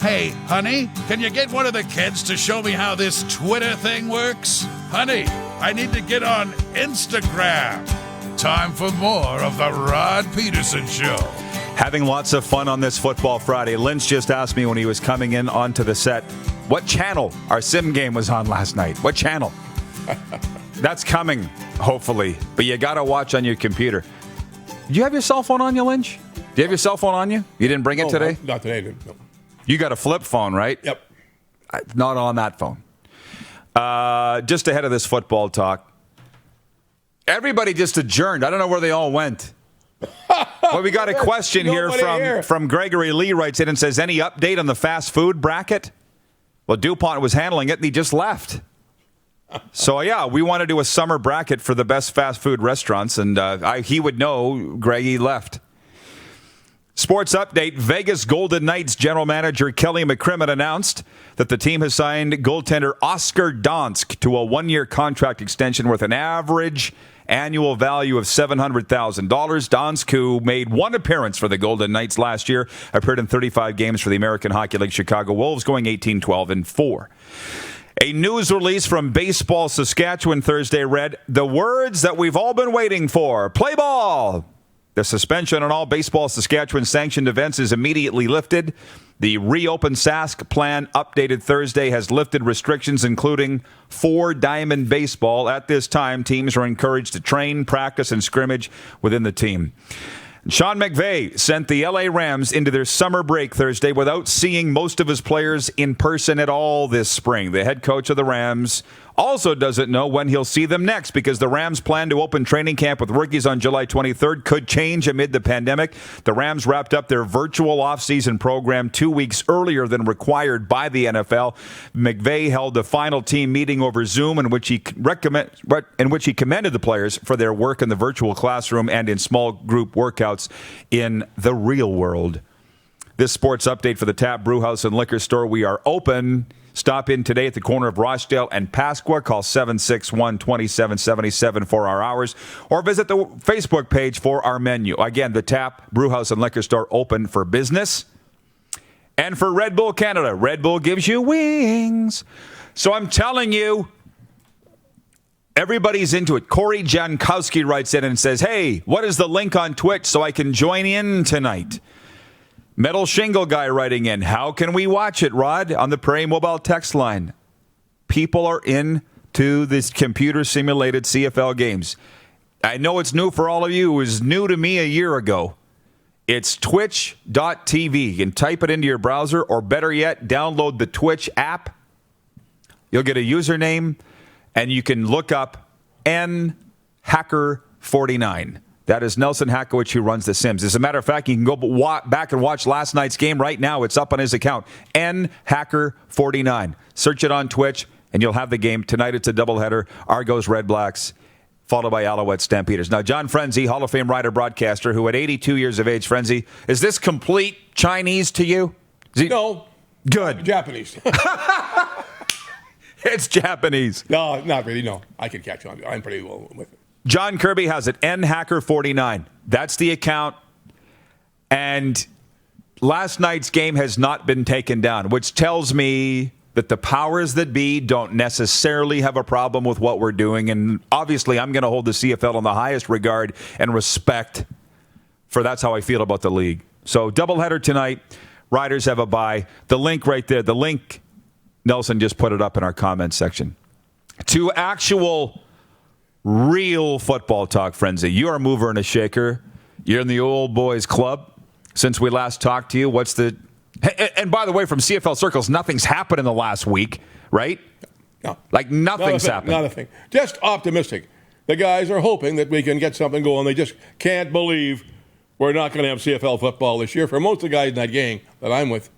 Hey, honey, can you get one of the kids to show me how this Twitter thing works? Honey, I need to get on Instagram. Time for more of the Rod Pedersen Show. Having lots of fun on this Football Friday. Lynch just asked me when he was coming in onto the set, what channel our sim game was on last night? What channel? That's coming, hopefully. But you got to watch on your computer. Do you have your cell phone on you, Lynch? Do you have your cell phone on you? You didn't bring it today? Not today, no. You got a flip phone, right? Yep. Not on that phone. Just ahead of this football talk, everybody just adjourned. I don't know where they all went. Well, we got a question here from Gregory Lee, writes in and says, any update on the fast food bracket? Well, DuPont was handling it, and he just left. So, yeah, we want to do a summer bracket for the best fast food restaurants, and he would know. Greggy left. Sports update, Vegas Golden Knights general manager Kelly McCrimmon announced that the team has signed goaltender Oscar Donsk to a one-year contract extension worth an average annual value of $700,000. Donsk, who made one appearance for the Golden Knights last year, appeared in 35 games for the American Hockey League Chicago Wolves, going 18-12-4. A news release from Baseball Saskatchewan Thursday read, the words that we've all been waiting for, play ball. The suspension on all Baseball Saskatchewan sanctioned events is immediately lifted. The reopened Sask plan updated Thursday has lifted restrictions, including for diamond baseball. At this time, teams are encouraged to train, practice, and scrimmage within the team. Sean McVay sent the LA Rams into their summer break Thursday without seeing most of his players in person at all this spring. The head coach of the Rams also doesn't know when he'll see them next because the Rams plan to open training camp with rookies on July 23rd. Could change amid the pandemic. The Rams wrapped up their virtual offseason program 2 weeks earlier than required by the NFL. McVay held a final team meeting over Zoom in which he commended the players for their work in the virtual classroom and in small group workouts in the real world. This sports update for the Tap Brewhouse and Liquor Store. We are open. Stop in today at the corner of Rochdale and Pasqua. Call 761-2777 for our hours, or visit the Facebook page for our menu. Again, the Tap Brewhouse and Liquor Store open for business. And for Red Bull Canada, Red Bull gives you wings. So I'm telling you, everybody's into it. Corey Jankowski writes in and says, hey, what is the link on Twitch so I can join in tonight? Metal Shingle guy writing in, how can we watch it, Rod? On the Prairie Mobile text line. People are into this computer-simulated CFL games. I know it's new for all of you. It was new to me a year ago. It's twitch.tv. You can type it into your browser, or better yet, download the Twitch app. You'll get a username, and you can look up nhacker49. That is Nelson Hackowicz, who runs The Sims. As a matter of fact, you can go back and watch last night's game right now. It's up on his account, nhacker49. Search it on Twitch, and you'll have the game. Tonight it's a doubleheader, Argos Red Blacks, followed by Alouette Stampeders. Now, John Frenzy, Hall of Fame writer, broadcaster, who at 82 years of age, Frenzy, is this complete Chinese to you? No. Good. Japanese. It's Japanese. No, not really, no. I can catch on. I'm pretty well with it. John Kirby has it, nhacker49. That's the account. And last night's game has not been taken down, which tells me that the powers that be don't necessarily have a problem with what we're doing. And obviously, I'm going to hold the CFL in the highest regard and respect, for that's how I feel about the league. So, doubleheader tonight. Riders have a bye. The link right there, the link, Nelson just put it up in our comments section. To actual real football talk, Frenzy. You are a mover and a shaker. You're in the old boys club. Since we last talked to you, what's the... And by the way, from CFL circles, nothing's happened in the last week, right? No. Like nothing's happened. Not a thing. Just optimistic. The guys are hoping that we can get something going. They just can't believe we're not going to have CFL football this year. For most of the guys in that gang that I'm with,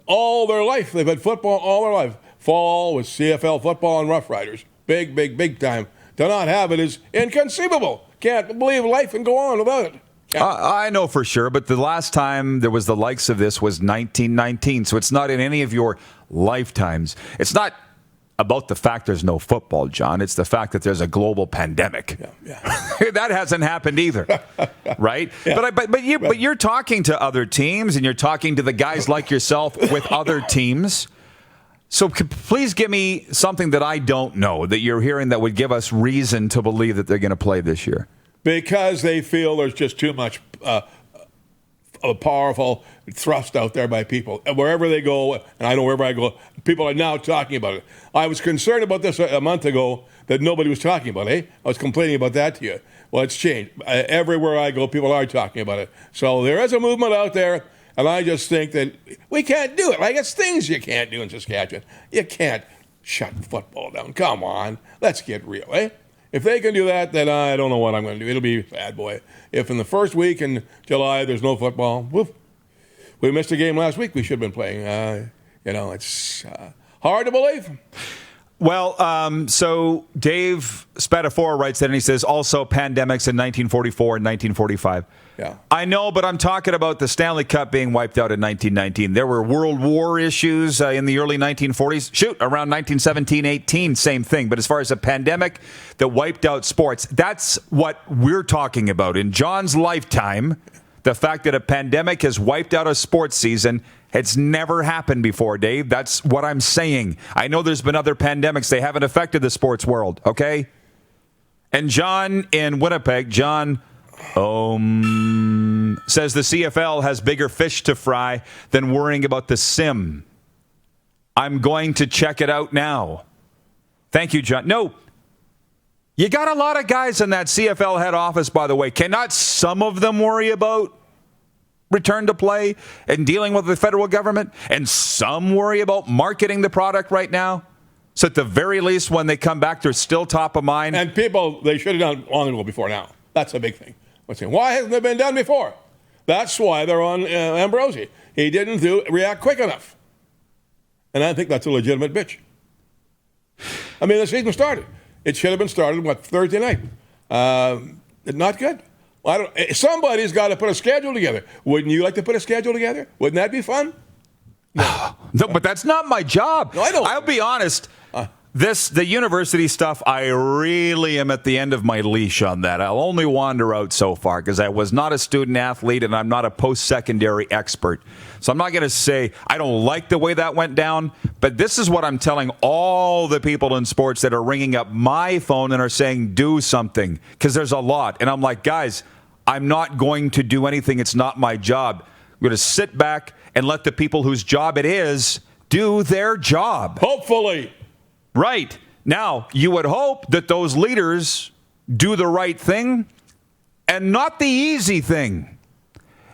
all their life, they've had football all their life. Fall with CFL football and Rough Riders. Big, big, big time. To not have it is inconceivable. Can't believe life and go on without it. I know for sure, but the last time there was the likes of this was 1919, so it's not in any of your lifetimes. It's not about the fact there's no football, John. It's the fact that there's a global pandemic. Yeah. That hasn't happened either, right? Yeah. But you're talking to other teams, and you're talking to the guys like yourself with other teams. So please give me something that I don't know that you're hearing that would give us reason to believe that they're going to play this year. Because they feel there's just too much a powerful thrust out there by people. And wherever they go, and I know wherever I go, people are now talking about it. I was concerned about this a month ago that nobody was talking about it. I was complaining about that to you. Well, it's changed. Everywhere I go, people are talking about it. So there is a movement out there, and I just think that we can't do it. Like, it's things you can't do in Saskatchewan. You can't shut football down. Come on. Let's get real, eh? If they can do that, then I don't know what I'm going to do. It'll be bad, boy. If in the first week in July there's no football, woof. We missed a game last week we should have been playing. It's hard to believe. Well, so Dave Spatafor writes that, and he says, also pandemics in 1944 and 1945. Yeah. I know, but I'm talking about the Stanley Cup being wiped out in 1919. There were World War issues in the early 1940s. Shoot, around 1917-18, same thing. But as far as a pandemic that wiped out sports, that's what we're talking about. In John's lifetime, the fact that a pandemic has wiped out a sports season, it's never happened before, Dave. That's what I'm saying. I know there's been other pandemics. They haven't affected the sports world, okay? And John in Winnipeg, John says the CFL has bigger fish to fry than worrying about the sim. I'm going to check it out now. Thank you, John. No, you got a lot of guys in that CFL head office, by the way. Cannot some of them worry about return to play and dealing with the federal government? And some worry about marketing the product right now? So at the very least, when they come back, they're still top of mind. And people, they should have done long ago before now. That's a big thing. Why hasn't it been done before? That's why they're on Ambrosi. He didn't react quick enough. And I think that's a legitimate bitch. I mean, the season started. It should have been started, Thursday night. Not good. Somebody's got to put a schedule together. Wouldn't you like to put a schedule together? Wouldn't that be fun? No, but that's not my job. No, I know. I'll be honest. The university stuff, I really am at the end of my leash on that. I'll only wander out so far because I was not a student athlete and I'm not a post-secondary expert. So I'm not going to say I don't like the way that went down, but this is what I'm telling all the people in sports that are ringing up my phone and are saying, do something, because there's a lot. And I'm like, guys, I'm not going to do anything. It's not my job. I'm going to sit back and let the people whose job it is do their job. Hopefully. Right. Now, you would hope that those leaders do the right thing and not the easy thing.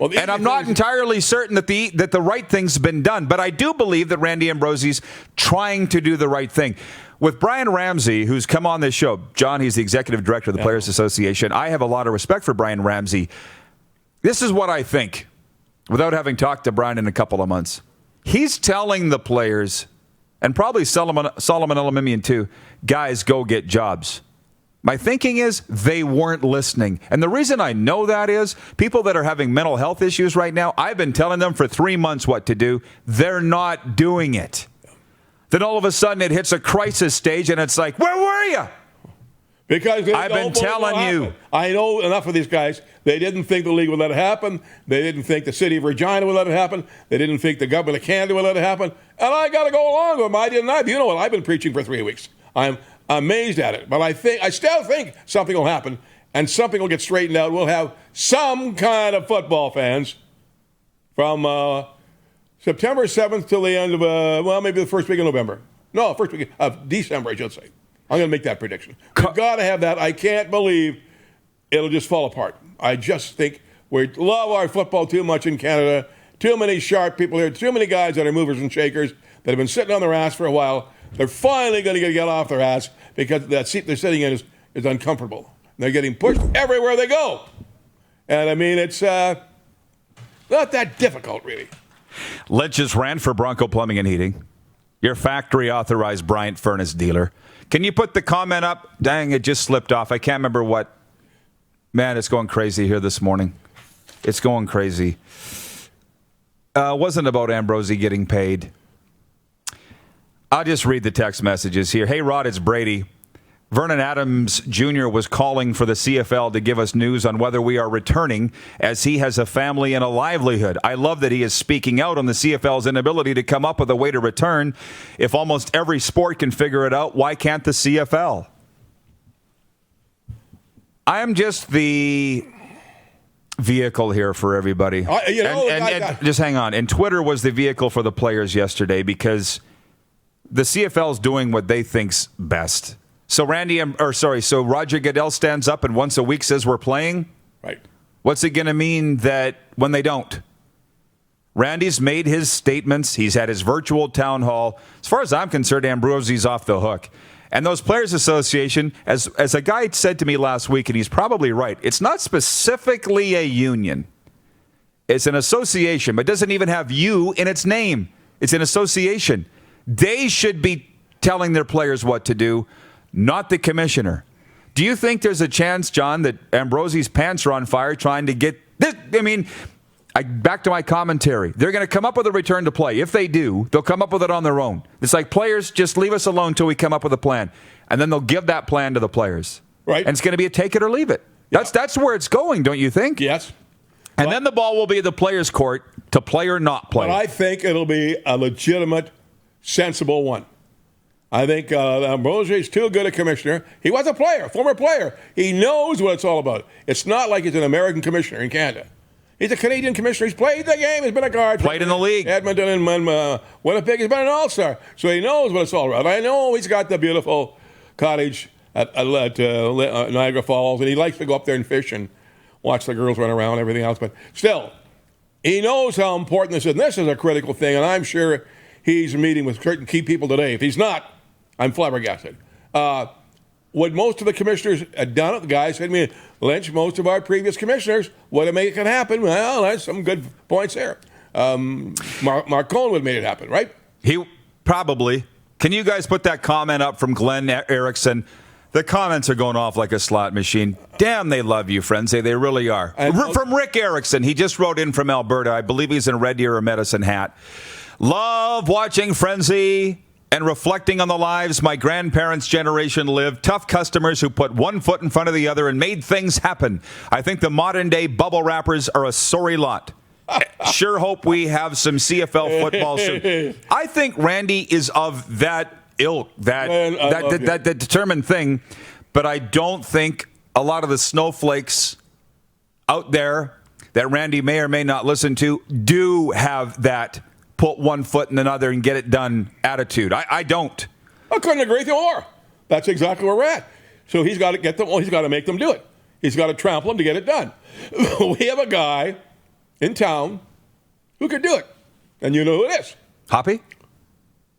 Well, and I'm not entirely certain that the right thing's been done, but I do believe that Randy Ambrosie's trying to do the right thing. With Brian Ramsey, who's come on this show, John, he's the executive director of the Players Association. I have a lot of respect for Brian Ramsey. This is what I think, without having talked to Brian in a couple of months. He's telling the players, and probably Solomon Elimimian too, guys, go get jobs. My thinking is they weren't listening. And the reason I know that is people that are having mental health issues right now, I've been telling them for 3 months what to do. They're not doing it. Then all of a sudden it hits a crisis stage and it's like, where were you? Because I've been telling you. I know enough of these guys. They didn't think the league would let it happen. They didn't think the city of Regina would let it happen. They didn't think the government of Canada would let it happen. And I got to go along with them. I didn't either. You know what? I've been preaching for 3 weeks. I'm amazed at it. But I still think something will happen and something will get straightened out. We'll have some kind of football fans from September 7th till the end of, maybe the first week of November. No, first week of December, I should say. I'm going to make that prediction. We've got to have that. I can't believe it'll just fall apart. I just think we love our football too much in Canada. Too many sharp people here. Too many guys that are movers and shakers that have been sitting on their ass for a while. They're finally going to get off their ass because that seat they're sitting in is uncomfortable. They're getting pushed everywhere they go. And, I mean, it's not that difficult, really. Lynch's Rant for Bronco Plumbing and Heating. Your factory-authorized Bryant Furnace dealer. Can you put the comment up? Dang, it just slipped off. I can't remember what. Man, it's going crazy here this morning. It's going crazy. Wasn't about Ambrosie getting paid. I'll just read the text messages here. Hey, Rod, it's Brady. Vernon Adams Jr. was calling for the CFL to give us news on whether we are returning, as he has a family and a livelihood. I love that he is speaking out on the CFL's inability to come up with a way to return. If almost every sport can figure it out, why can't the CFL? I am just the vehicle here for everybody. Just hang on. And Twitter was the vehicle for the players yesterday because the CFL is doing what they think's best. So Roger Goodell stands up and once a week says we're playing. Right. What's it going to mean that when they don't? Randy's made his statements. He's had his virtual town hall. As far as I'm concerned, Ambrosie's off the hook. And those Players Association, as a guy said to me last week, and he's probably right, it's not specifically a union. It's an association, but it doesn't even have you in its name. It's an association. They should be telling their players what to do, not the commissioner. Do you think there's a chance, John, that Ambrosie's pants are on fire trying to get this? I mean, back to my commentary. They're going to come up with a return to play. If they do, they'll come up with it on their own. It's like, players, just leave us alone until we come up with a plan. And then they'll give that plan to the players. Right. And it's going to be a take it or leave it. Yeah. That's where it's going, don't you think? Yes. And then the ball will be at the players' court to play or not play. But I think it'll be a legitimate, sensible one. I think Ambrosie's too good a commissioner. He was a player, former player. He knows what it's all about. It's not like he's an American commissioner in Canada. He's a Canadian commissioner. He's played the game. He's been a guard. Played in the league. Edmonton and Winnipeg. He's been an all-star. So he knows what it's all about. I know he's got the beautiful cottage at Niagara Falls, and he likes to go up there and fish and watch the girls run around and everything else. But still, he knows how important this is. And this is a critical thing, and I'm sure he's meeting with certain key people today. If he's not, I'm flabbergasted. Would most of the commissioners have done it? The guy said to me, Lynch, most of our previous commissioners would have made it happen. Well, that's some good points there. Mark Cohen would have made it happen, right? He probably. Can you guys put that comment up from Glenn Erickson? The comments are going off like a slot machine. Damn, they love you, Frenzy. They really are. From Rick Erickson. He just wrote in from Alberta. I believe he's in a Red Deer or Medicine Hat. Love watching Frenzy and reflecting on the lives my grandparents' generation lived. Tough customers who put one foot in front of the other and made things happen. I think the modern-day bubble wrappers are a sorry lot. Sure hope we have some CFL football soon. I think Randy is of that ilk, that determined thing, but I don't think a lot of the snowflakes out there that Randy may or may not listen to do have that put one foot in another and get it done attitude. I don't. I couldn't agree with you more. That's exactly where we're at. So he's got to get them. Well, he's got to make them do it. He's got to trample them to get it done. We have a guy in town who could do it, and you know who it is. Hoppy?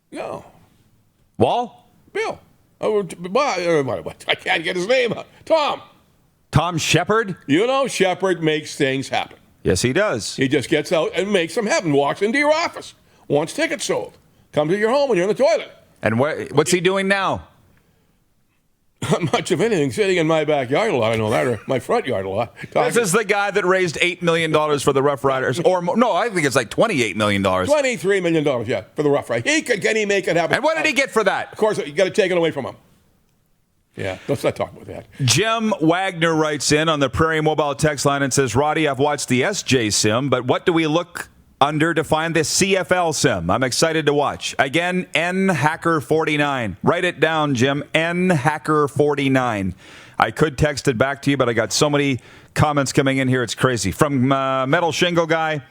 No. Wall? Bill. I can't get his name. Tom Shepard? You know, Shepard makes things happen. Yes, he does. He just gets out and makes them happen. Walks into your office, wants tickets sold, comes to your home when you're in the toilet. And what's he doing now? Not much of anything. Sitting in my backyard a lot, I know that, or my front yard a lot. This is the guy that raised $8 million for the Rough Riders. Or no, I think it's like $28 million. $23 million, yeah, for the Rough Riders. Can he make it happen? And what did he get for that? Of course, you got to take it away from him. Yeah, let's not talk about that. Jim Wagner writes in on the Prairie Mobile text line and says, Roddy, I've watched the SJ sim, but what do we look under to find the CFL sim? I'm excited to watch. Again, NHacker49. Write it down, Jim. NHacker49. I could text it back to you, but I got so many comments coming in here, it's crazy. From Metal Shingle Guy,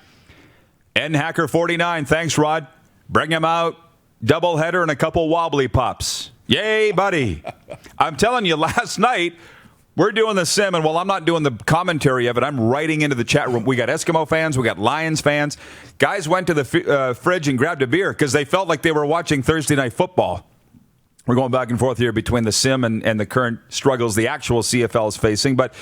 NHacker49. Thanks, Rod. Bring him out. Doubleheader and a couple wobbly pops. Yay, buddy. I'm telling you, last night, we're doing the sim, and while I'm not doing the commentary of it, I'm writing into the chat room. We got Eskimo fans. We got Lions fans. Guys went to the fridge and grabbed a beer because they felt like they were watching Thursday Night Football. We're going back and forth here between the sim and the current struggles the actual CFL is facing. But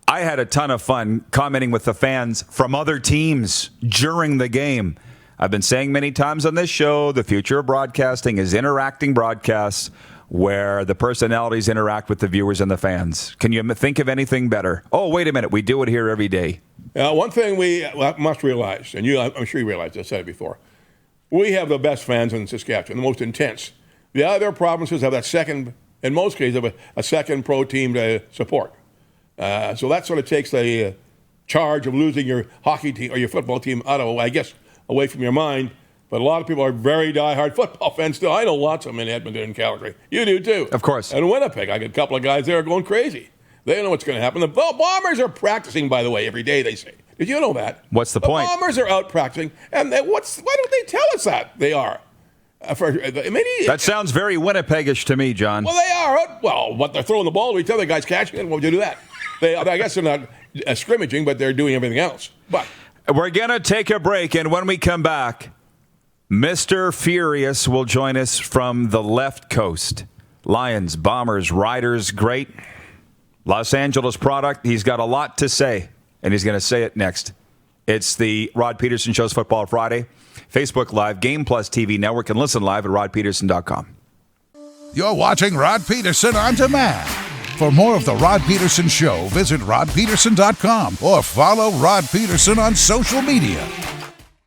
I had a ton of fun commenting with the fans from other teams during the game. I've been saying many times on this show, the future of broadcasting is interacting broadcasts where the personalities interact with the viewers and the fans. Can you think of anything better? Oh, wait a minute. We do it here every day. One thing we must realize, and I'm sure you realize, I said it before, We have the best fans in Saskatchewan, the most intense. The other provinces have that second, in most cases, have a second pro team to support. So that sort of takes the charge of losing your hockey team or your football team out of, I guess, away from your mind. But a lot of people are very diehard football fans still. I know lots of them in Edmonton and Calgary. You do too. Of course. And Winnipeg, I got a couple of guys there going crazy. They don't know what's going to happen. The Bombers are practicing, by the way, every day, they say. Did you know that? What's the point? The Bombers are out practicing. And why don't they tell us that they are? That sounds very Winnipegish to me, John. Well, they are. Well, what, they're throwing the ball to each other, guys catching it. Why would you do that? I guess they're not scrimmaging, but they're doing everything else. But we're going to take a break, and when we come back, Mr. Furious will join us from the left coast. Lions, Bombers, Riders, great. Los Angeles product. He's got a lot to say, and he's going to say it next. It's the Rod Pedersen Show's Football Friday. Facebook Live, Game Plus TV Network, and listen live at rodpedersen.com. You're watching Rod Pedersen On Demand. For more of the Rod Pedersen Show, visit rodpedersen.com or follow Rod Pedersen on social media.